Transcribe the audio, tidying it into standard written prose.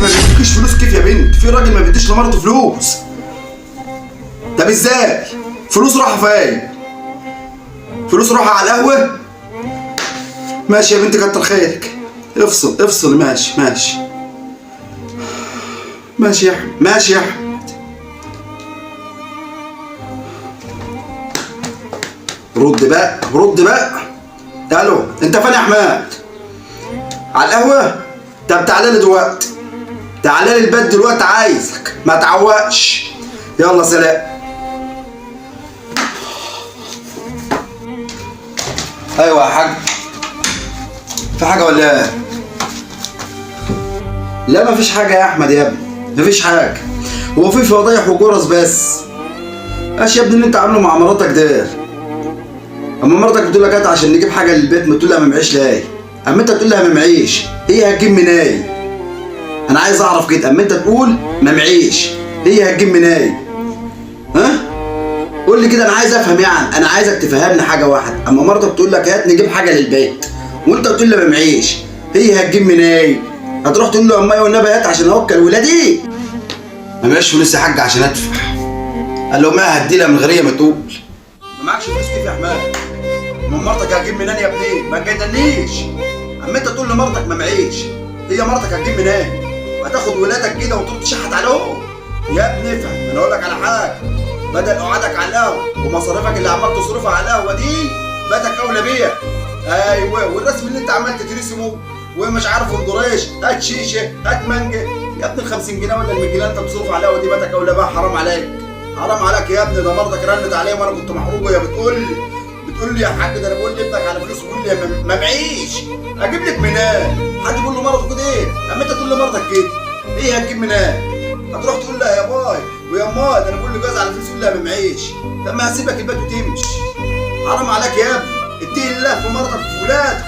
ما بيديكيش فلوس كيف يا بنت؟ في راجل ما بيديش لمراته فلوس. طب ازاي؟ فلوس راحة فين؟ فلوس راحة على القهوة؟ ماشي يا بنت كتر خيرك. افصل ماشي ماشي يا احمد ماشي يا احمد. رد بقى. الو انت فين يا احمد؟ على القهوة؟ طب تعالى لي دلوقتي. تعالى لي البيت دلوقتي عايزك ما تعوقش. يلا سلام. ايوه يا حاج. في حاجة ولا ايه؟ لا مفيش حاجة يا احمد يا ابني، مفيش حاجة. هو في فضايح وجرس بس. ايش يا ابني اللي انت عامله مع مراتك ده؟ اما مراتك بتقول لك عشان نجيب حاجة للبيت ما تقول لها ما معيش ليه؟ اما انت تقول لها ما معيش، هي هتجيب منين؟ انا عايز اعرف كده. اما انت تقول ما معيش، هي هتجيب منين؟ ها؟ قول لي كده انا عايز افهم يعني، انا عايزك تفهمني حاجة واحدة. اما مراتك تقول لك هات نجيب حاجة للبيت وانت تقول لها ما معيش، هي هتجيب منين؟ هتروح تقول له امي والنبي هات عشان اوكل ولادي؟ ما معيش فلوس يا حاج عشان ادفع. قال له ما هدي لها من غير ما تقول. ما معكش فلوس كيف يا حماد؟ من مرتك هتجيب منين يا ابني؟ ما تجننيش. اما انت تقول لمرتك ما معيش، هي مرتك هتجيب منين؟ هتاخد ولادك كده وتروح تشحت عليهم؟ يا ابني افهم، انا اقول لك على حاجه. بدل قعدك على القهوه ومصاريفك اللي عمال تصرفها على القهوه دي باتك اولى بيها. ايوه، والرسم اللي انت عمال ترسمه ومش عارف اندريش، هات شيشه، هات مانجا. يا ابني ال 50 جنيه ولا ال 100 جنيه انت بتصرف على القهوه دي باتك اولى بيها. حرام عليك، حرام عليك يا ابني. ده مرتك رنت عليا وانا كنت محروق وهي بتقول لي يا حاج ده انا بقول لابنك على فلوس بيقول لي ما معيش. اجيب لك منين؟ حد يقول له مرته كده ايه؟ اما انت تقول لمرتك كده، هي هتجيب منين؟ هتروح تقول لها يا باي ويا ماي ده انا بقول له جاز على فلوس يقول لها ما معيش. طب ما هسيبك البيت وتمشي. حرام عليك يا ابني، اتقي الله في مرتك وفي ولادك.